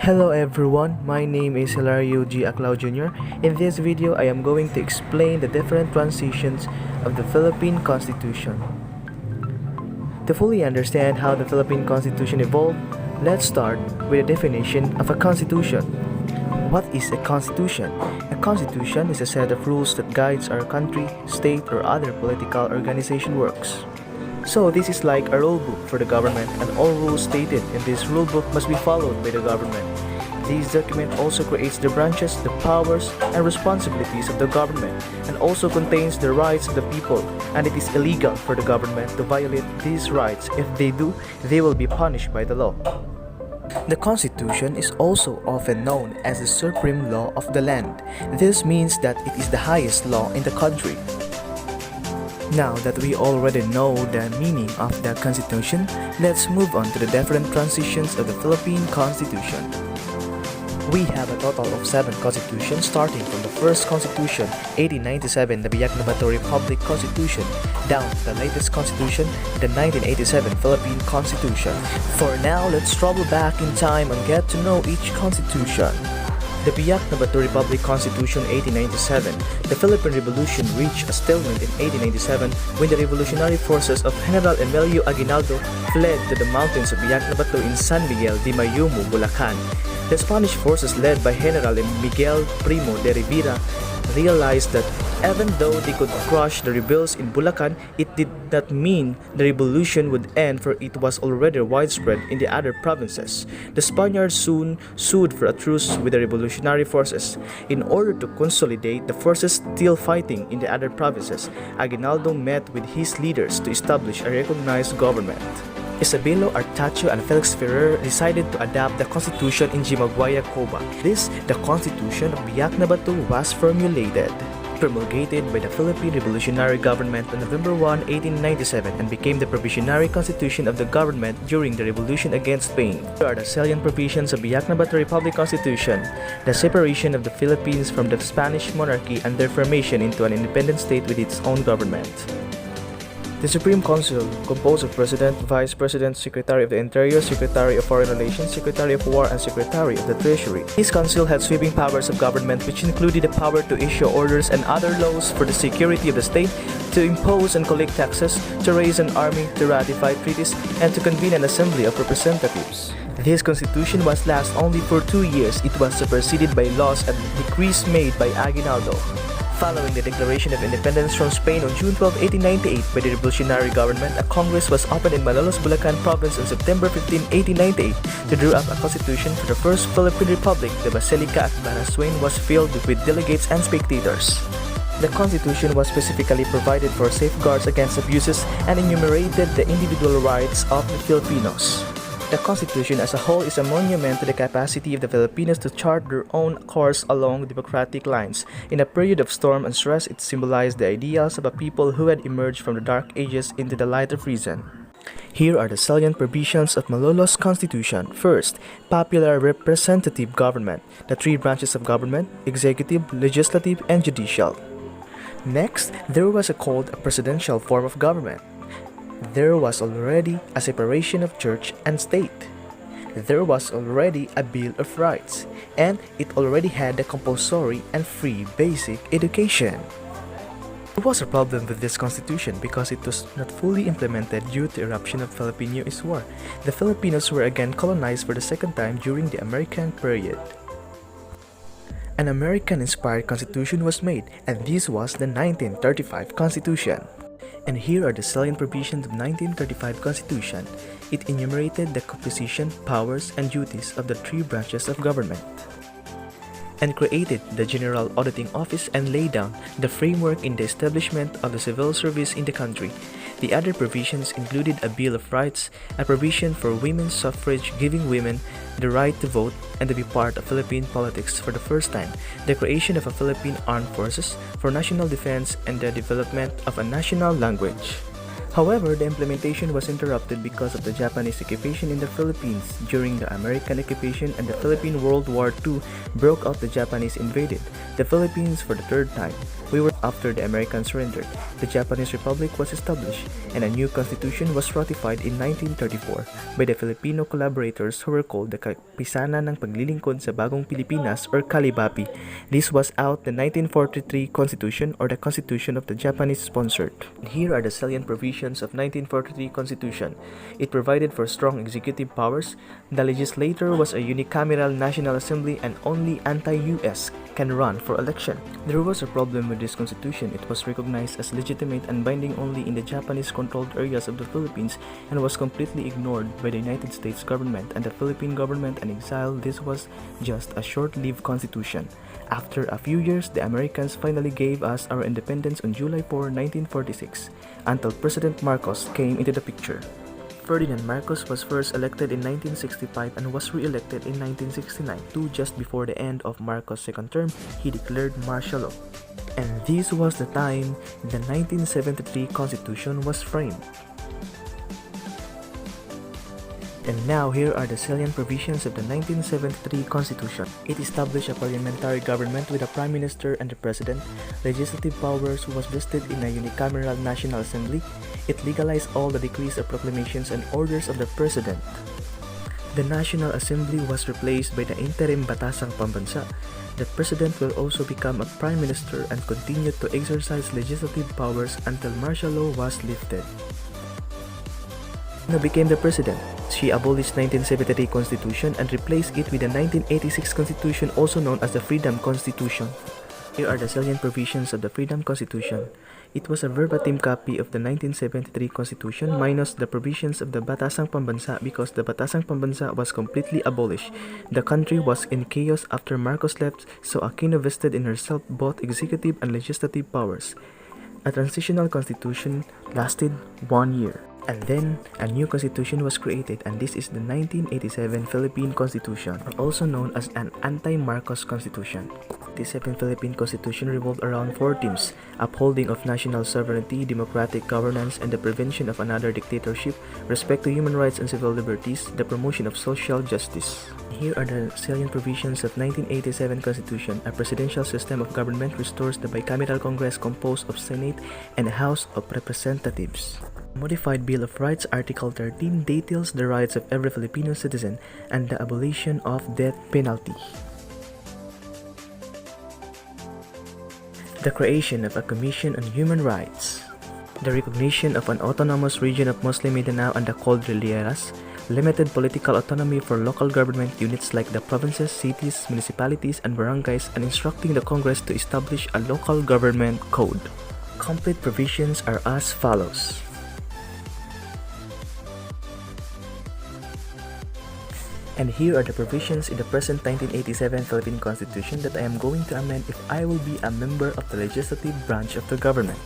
Hello everyone, my name is Hilario G. Aclao Jr. In this video, I am going to explain the different transitions of the Philippine Constitution. To fully understand how the Philippine Constitution evolved, let's start with a definition of a constitution. What is a constitution? A constitution is a set of rules that guides our country, state, or other political organization works. So this is like a rule book for the government, and all rules stated in this rule book must be followed by the government. This document also creates the branches, the powers, and responsibilities of the government, and also contains the rights of the people, and it is illegal for the government to violate these rights. If they do, they will be punished by the law. The Constitution is also often known as the supreme law of the land. This means that it is the highest law in the country. Now that we already know the meaning of the Constitution, let's move on to the different transitions of the Philippine Constitution. We have a total of 7 constitutions, starting from the first Constitution, 1897, the Biak na Bato Republic Constitution, down to the latest Constitution, the 1987 Philippine Constitution. For now, let's travel back in time and get to know each constitution. The Biak na Bato Republic Constitution 1897. The Philippine Revolution reached a stalemate in 1897 when the revolutionary forces of General Emilio Aguinaldo fled to the mountains of Biak na Bato in San Miguel de Mayumo, Bulacan. The Spanish forces led by General Miguel Primo de Rivera realized that even though they could crush the rebels in Bulacan, it did not mean the revolution would end, for it was already widespread in the other provinces. The Spaniards soon sued for a truce with the revolutionary forces. In order to consolidate the forces still fighting in the other provinces, Aguinaldo met with his leaders to establish a recognized government. Isabelo Artacho and Felix Ferrer decided to adopt the constitution in Jimaguaya, Coba. The Constitution of Biak na Bato was promulgated by the Philippine Revolutionary Government on November 1, 1897, and became the provisionary constitution of the government during the revolution against Spain. Here are the salient provisions of Biak na Bato Republic Constitution: the separation of the Philippines from the Spanish monarchy and their formation into an independent state with its own government. The Supreme Council, composed of President, Vice President, Secretary of the Interior, Secretary of Foreign Relations, Secretary of War, and Secretary of the Treasury. This council had sweeping powers of government, which included the power to issue orders and other laws for the security of the state, to impose and collect taxes, to raise an army, to ratify treaties, and to convene an assembly of representatives. This constitution was last only for 2 years. It was superseded by laws and decrees made by Aguinaldo. Following the declaration of independence from Spain on June 12, 1898 by the revolutionary government, a congress was opened in Malolos, Bulacan province on September 15, 1898 to draw up a constitution for the first Philippine Republic. The Basilica at Banaswain was filled with delegates and spectators. The constitution was specifically provided for safeguards against abuses and enumerated the individual rights of the Filipinos. The Constitution as a whole is a monument to the capacity of the Filipinos to chart their own course along democratic lines. In a period of storm and stress, it symbolized the ideals of a people who had emerged from the dark ages into the light of reason. Here are the salient provisions of Malolos Constitution. First, popular representative government, the 3 branches of government: executive, legislative, and judicial. Next, there was called a presidential form of government. There was already a separation of church and state. There was already a Bill of Rights, and it already had a compulsory and free basic education. There was a problem with this constitution because it was not fully implemented due to eruption of Filipino-Is War. The Filipinos were again colonized for the second time during the American period. An American-inspired constitution was made, and this was the 1935 Constitution. And here are the salient provisions of 1935 Constitution. It enumerated the composition, powers, and duties of the 3 branches of government, and created the General Auditing Office and laid down the framework in the establishment of the civil service in the country. The other provisions included a Bill of Rights, a provision for women's suffrage giving women the right to vote and to be part of Philippine politics for the first time, the creation of a Philippine Armed Forces for national defense, and the development of a national language. However, the implementation was interrupted because of the Japanese occupation in the Philippines. During the American occupation and the Philippine World War II broke out, the Japanese invaded the Philippines for the 3rd time. We were after the Americans surrendered. The Japanese Republic was established, and a new constitution was ratified in 1934 by the Filipino collaborators who were called the Kapisanan ng Paglilingkod sa Bagong Pilipinas or Kalibapi. This was out the 1943 Constitution or the Constitution of the Japanese sponsored. Here are the salient provisions of 1943 Constitution. It provided for strong executive powers. The legislature was a unicameral National Assembly and only anti-US can run for election. There was a problem with this constitution. It was recognized as legitimate and binding only in the Japanese-controlled areas of the Philippines and was completely ignored by the United States government and the Philippine government and exile. This was just a short-lived constitution. After a few years, the Americans finally gave us our independence on July 4, 1946, until President Marcos came into the picture. Ferdinand Marcos was first elected in 1965 and was re-elected in 1969. Just before the end of Marcos' second term, he declared martial law. And this was the time the 1973 Constitution was framed. And now here are the salient provisions of the 1973 Constitution. It established a parliamentary government with a prime minister and the president. Legislative powers was vested in a unicameral National Assembly. It legalized all the decrees or proclamations and orders of the president. The National Assembly was replaced by the interim Batasang Pambansa. The president will also become a prime minister and continue to exercise legislative powers until martial law was lifted. Now became the president. She abolished 1973 Constitution and replaced it with the 1986 Constitution, also known as the Freedom Constitution. Here are the salient provisions of the Freedom Constitution. It was a verbatim copy of the 1973 Constitution minus the provisions of the Batasang Pambansa because the Batasang Pambansa was completely abolished. The country was in chaos after Marcos left, so Aquino vested in herself both executive and legislative powers. A transitional constitution lasted 1 year. And then, a new constitution was created, and this is the 1987 Philippine Constitution, also known as an anti-Marcos Constitution. The 7 Philippine Constitution revolved around 4 themes: upholding of national sovereignty, democratic governance, and the prevention of another dictatorship, respect to human rights and civil liberties, the promotion of social justice. Here are the salient provisions of 1987 Constitution. A presidential system of government restores the bicameral Congress composed of Senate and House of Representatives. Modified Bill of Rights Article 13 details the rights of every Filipino citizen and the abolition of death penalty. The creation of a Commission on Human Rights. The recognition of an autonomous region of Muslim Mindanao and the Cordilleras. Limited political autonomy for local government units like the provinces, cities, municipalities, and barangays, and instructing the Congress to establish a local government code. Complete provisions are as follows. And here are the provisions in the present 1987 Philippine Constitution that I am going to amend if I will be a member of the legislative branch of the government.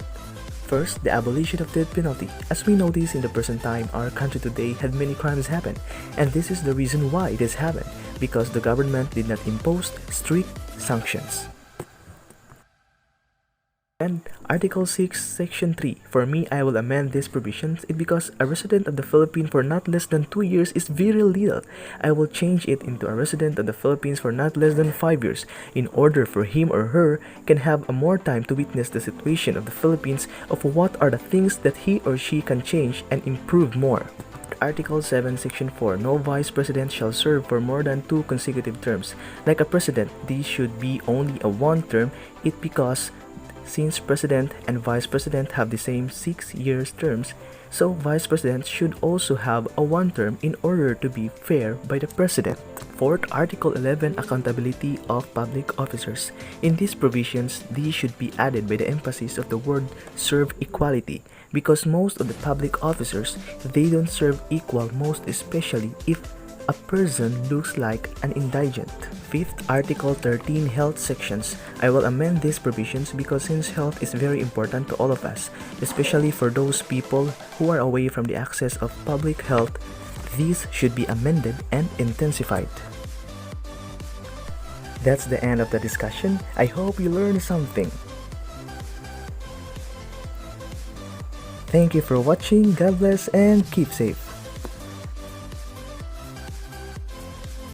First, the abolition of death penalty. As we notice in the present time, our country today had many crimes happen, and this is the reason why this happened, because the government did not impose strict sanctions. And Article 6, Section 3. For me, I will amend these provisions because a resident of the Philippines for not less than 2 years is very little. I will change it into a resident of the Philippines for not less than 5 years in order for him or her can have a more time to witness the situation of the Philippines of what are the things that he or she can change and improve more. Article 7, Section 4. No Vice President shall serve for more than 2 consecutive terms. Like a president, these should be only a 1 term, because since President and Vice President have the same 6 years terms, so Vice President should also have a 1 term in order to be fair by the President. Fourth, Article 11, Accountability of Public Officers. In these provisions, these should be added by the emphasis of the word serve equality, because most of the public officers, they don't serve equal, most especially if a person looks like an indigent. Fifth, Article 13, Health Sections. I will amend these provisions because since health is very important to all of us, especially for those people who are away from the access of public health, these should be amended and intensified. That's the end of the discussion. I hope you learned something. Thank you for watching. God bless and keep safe.